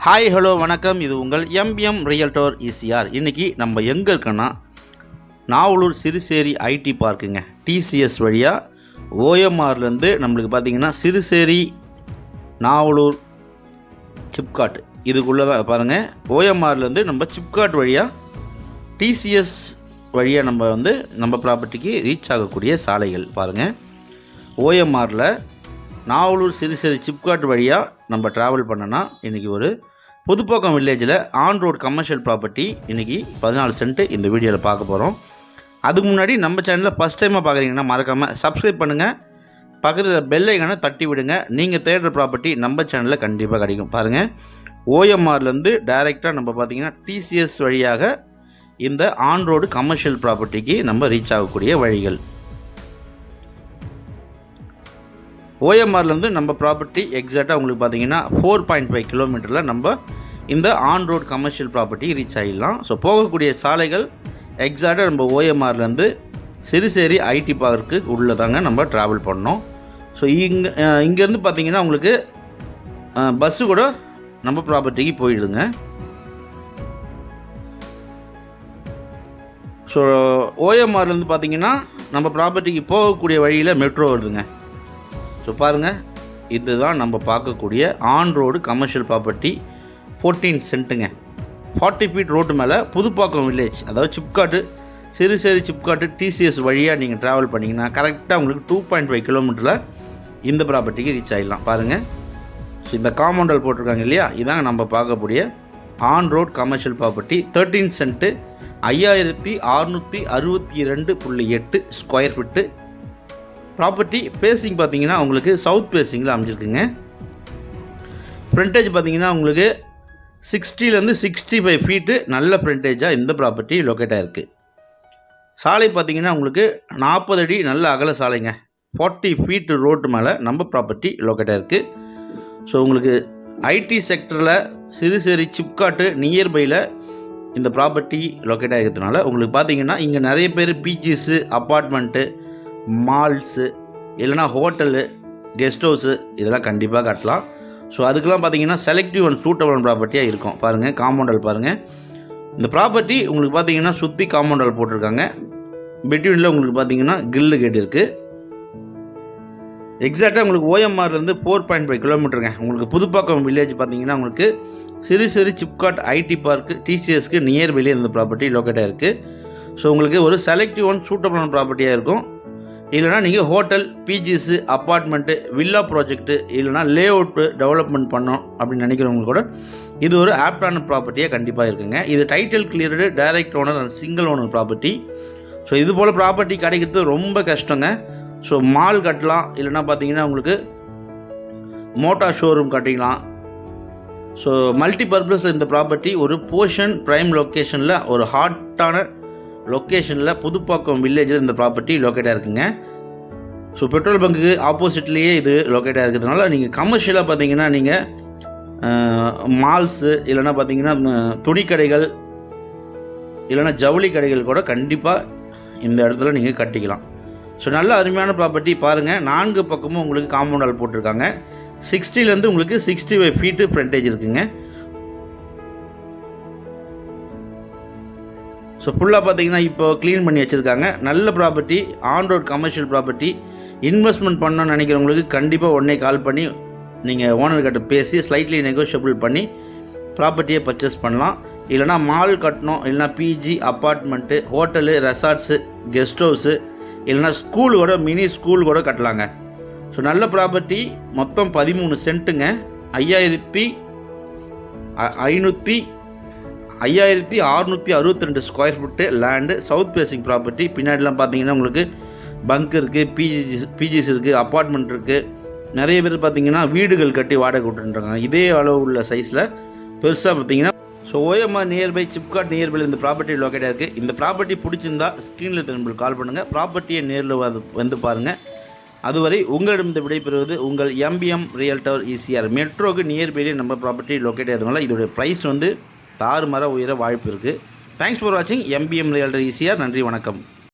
Hi hello வணக்கம். இது உங்கள் எம்பிஎம் ரியல்டர் ஈசிஆர். இன்றைக்கி நம்ம எங்கே இருக்கோன்னா நாவலூர் சிறுசேரி ஐடி பார்க்குங்க. டிசிஎஸ் வழியாக ஓஎம்ஆர்லேருந்து நம்மளுக்கு பார்த்திங்கன்னா சிறுசேரி நாவலூர் சிப்காட் இதுக்குள்ளே தான் பாருங்கள். ஓஎம்ஆர்லேருந்து நம்ம சிப்காட் வழியாக டிசிஎஸ் வழியாக நம்ம ப்ராப்பர்ட்டிக்கு ரீச் ஆகக்கூடிய சாலைகள் பாருங்கள். ஓஎம்ஆரில் நாவலூர் சிறுசேரி சிப்காட் வழியாக நம்ம ட்ராவல் பண்ணோன்னா இன்றைக்கி ஒரு புதுப்பாக்கம் வில்லேஜில் ஆன் ரோட் கமர்ஷியல் ப்ராப்பர்ட்டி இன்றைக்கி 14 சென்ட் இந்த வீடியோவில் பார்க்க போகிறோம். அதுக்கு முன்னாடி நம்ம சேனலில் ஃபஸ்ட் டைமாக பார்க்குறீங்கன்னா மறக்காமல் சப்ஸ்கிரைப் பண்ணுங்கள், பக்கத்தில் பெல் ஐக்கானை தட்டி விடுங்க. நீங்கள் தேடுற ப்ராப்பர்ட்டி நம்ம சேனலில் கண்டிப்பாக கிடைக்கும். பாருங்கள், ஓஎம்ஆர்லேருந்து டைரெக்டாக நம்ம பார்த்திங்கன்னா டிசிஎஸ் வழியாக இந்த ஆன் ரோடு கமர்ஷியல் ப்ராப்பர்ட்டிக்கு நம்ம ரீச் ஆகக்கூடிய வழிகள். ஓஎம்ஆர்லேருந்து நம்ம ப்ராப்பர்ட்டி எக்ஸாக்டாக உங்களுக்கு பார்த்தீங்கன்னா 4.5 கிலோமீட்டரில் நம்ம இந்த on road commercial property reach ஆகிடலாம். ஸோ போகக்கூடிய சாலைகள் எக்ஸாக்டாக நம்ம ஓஎம்ஆர்லேருந்து சிறுசேரி ஐடி பார்க்கு உள்ளே தாங்க நம்ம ட்ராவல் பண்ணோம். ஸோ இங்கேருந்து பார்த்தீங்கன்னா உங்களுக்கு பஸ்ஸு கூட நம்ம ப்ராப்பர்ட்டிக்கு போயிடுதுங்க. ஸோ ஓஎம்ஆர்லேருந்து பார்த்தீங்கன்னா நம்ம ப்ராப்பர்ட்டிக்கு போகக்கூடிய வழியில் மெட்ரோ வருதுங்க. ஸோ பாருங்கள், இதுதான் நம்ம பார்க்கக்கூடிய ஆன் ரோடு கமர்ஷியல் ப்ராப்பர்ட்டி 14 சென்ட்டுங்க. 40 ஃபீட் ரோட்டு மேலே புதுப்பாக்கம் வில்லேஜ், அதாவது சிப்காட்டு சிறுசேரி சிப்காட்டு டிசிஎஸ் வழியாக நீங்கள் ட்ராவல் பண்ணிங்கன்னா கரெக்டாக உங்களுக்கு 2.5 கிலோமீட்டரில் இந்த ப்ராப்பர்ட்டிக்கு ரீச் ஆகிடலாம். பாருங்கள், ஸோ இந்த காம்பவுண்டல் போட்டிருக்காங்க இல்லையா, இதாங்க நம்ம பார்க்கக்கூடிய on road commercial property 13 cent 5662.8 square feet property. Facing பார்த்தீங்கன்னா உங்களுக்கு சவுத் பேசிங்கில் அமைஞ்சிருக்குங்க. ஃப்ரண்டேஜ் பார்த்தீங்கன்னா உங்களுக்கு 60லேருந்து 65 ஃபீட்டு நல்ல ஃப்ரண்டேஜாக இந்த ப்ராப்பர்ட்டி லொக்கேட் ஆகிருக்கு. சாலை பார்த்தீங்கன்னா உங்களுக்கு 40 அடி நல்ல அகல சாலைங்க. 40 ஃபீட்டு ரோட்டு மேலே நம்ம ப்ராப்பர்ட்டி லொக்கேட் ஆகிருக்கு. ஸோ உங்களுக்கு ஐடி செக்டரில் சிறுசேரி சிப்காட்டு நியர்பையில் இந்த ப்ராப்பர்ட்டி லொக்கேட் ஆகிறதுனால உங்களுக்கு பார்த்தீங்கன்னா இங்கே நிறைய பேர் பிஜிஸு, அப்பார்ட்மெண்ட்டு, மால்ஸு, இல்லைனா ஹோட்டலு, கெஸ்ட் ஹவுஸு இதெல்லாம் கண்டிப்பாக கட்டலாம். ஸோ அதுக்கெல்லாம் பார்த்தீங்கன்னா செலக்டிவ் அண்ட் சூட்டபிள் ப்ராப்பர்ட்டியாக இருக்கும். பாருங்கள், காம்பவுண்டல் பாருங்கள். இந்த ப்ராப்பர்ட்டி உங்களுக்கு பார்த்தீங்கன்னா சுற்றி காம்பவுண்டல் போட்டிருக்காங்க. பிட்வீனில் உங்களுக்கு பார்த்தீங்கன்னா கில்லு கேட் இருக்குது. எக்ஸாக்டாக உங்களுக்கு ஓஎம்ஆர்லேருந்து 4.5 கிலோமீட்டருங்க. உங்களுக்கு புதுப்பாக்கம் வில்லேஜ் பார்த்தீங்கன்னா உங்களுக்கு சிறுசேரி சிப்காட் ஐடி பார்க்கு டிசிஎஸ்க்கு நியர்பைலே இந்த ப்ராப்பர்ட்டி லொக்கேட்டாக இருக்குது. ஸோ உங்களுக்கு ஒரு செலக்டிவ் அண்ட் சூட்டபிளான ப்ராப்பர்ட்டியாக இருக்கும். இல்லைனா நீங்கள் ஹோட்டல், பிஜிஸு, அப்பார்ட்மெண்ட்டு, வில்லா ப்ராஜெக்ட்டு, இல்லைனா லே அவுட்டு டெவலப்மெண்ட் பண்ணோம் அப்படின்னு நினைக்கிறவங்க கூட இது ஒரு ஆப்டான ப்ராப்பர்ட்டியாக கண்டிப்பாக இருக்குங்க. இது title cleared, direct owner and single owner property. So இது போல் ப்ராப்பர்ட்டி கிடைக்கிறது ரொம்ப கஷ்டங்க. ஸோ மால் கட்டலாம், இல்லைனா பார்த்தீங்கன்னா உங்களுக்கு மோட்டார் ஷோரூம் கட்டிக்கலாம். ஸோ மல்டி பர்பஸ் இந்த ப்ராப்பர்ட்டி ஒரு போர்ஷன் ப்ரைம் லொக்கேஷனில் ஒரு ஹாட்டான லொக்கேஷனில் புதுப்பாக்கம் வில்லேஜில் இந்த ப்ராப்பர்ட்டி லொக்கேட்டாக இருக்குங்க. ஸோ பெட்ரோல் பங்க்குக்கு ஆப்போசிட்லேயே இது லொக்கேட்டாக இருக்கிறதுனால நீங்கள் கமர்ஷியலாக பார்த்தீங்கன்னா நீங்கள் மால்ஸு, இல்லைனா பார்த்தீங்கன்னா துணிக்கடைகள், இல்லைனா ஜவுளி கடைகள் கூட கண்டிப்பாக இந்த இடத்துல நீங்கள் கட்டிக்கலாம். ஸோ நல்ல அருமையான ப்ராப்பர்ட்டி பாருங்கள். 4 பக்கமும் உங்களுக்கு காம்பவுண்டால் போட்டிருக்காங்க. 60லேருந்து உங்களுக்கு 65 ஃபீட்டு ஃப்ரண்டேஜ் இருக்குங்க. ஸோ ஃபுல்லாக பார்த்தீங்கன்னா இப்போ க்ளீன் பண்ணி வச்சுருக்காங்க. நல்ல property, on road commercial property. Investment பண்ணணும்னு நினைக்கிறவங்களுக்கு கண்டிப்பாக உடனே கால் பண்ணி நீங்கள் ஓனர்கிட்ட பேசி ஸ்லைட்லி நெகோஷியபிள் பண்ணி ப்ராப்பர்ட்டியை பர்ச்சேஸ் பண்ணலாம். இல்லைனா மால் கட்டணும், இல்லைனா PG, apartment, hotel, resorts, guest house, இல்லைனா ஸ்கூல் கூட, மினி ஸ்கூல் கூட கட்டலாங்க. ஸோ நல்ல ப்ராப்பர்ட்டி. மொத்தம் 13 சென்ட்டுங்க. 5662 square feet land, south facing property. பின்னாடிலாம் பார்த்தீங்கன்னா உங்களுக்கு பங்க் இருக்குது, பிஜிஸ் இருக்குது, அப்பார்ட்மெண்ட் இருக்குது. நிறைய பேர் பார்த்தீங்கன்னா வீடுகள் கட்டி வாடகை விட்டுருக்காங்க. இதே அளவு உள்ள சைஸில் பெருசாக பார்த்தீங்கன்னா. ஸோ ஓஎம்ஆர் நியர்பை, சிப்காட் நியர்பையில் இந்த ப்ராப்பர்ட்டி லொக்கேட்டாக இருக்குது. இந்த ப்ராப்பர்ட்டி பிடிச்சிருந்தா ஸ்க்ரீனில் நம்மளுக்கு கால் பண்ணுங்கள், ப்ராப்பர்ட்டியை நேரில் வந்து பாருங்கள். அதுவரை உங்களிடம் விடைபெறுவது உங்கள் எம்பிஎம் ரியல்டர் ஈசிஆர். மெட்ரோக்கு நியர்பையிலே நம்ம ப்ராப்பர்ட்டி லொக்கேட் ஆகிறதுனால இதோடைய ப்ரைஸ் தாறுமாற உயர வாய்ப்பு இருக்குது. தேங்க்ஸ் ஃபார் வாட்சிங் எம்பிஎம் ரியல்டர் ஈசிஆர். நன்றி, வணக்கம்.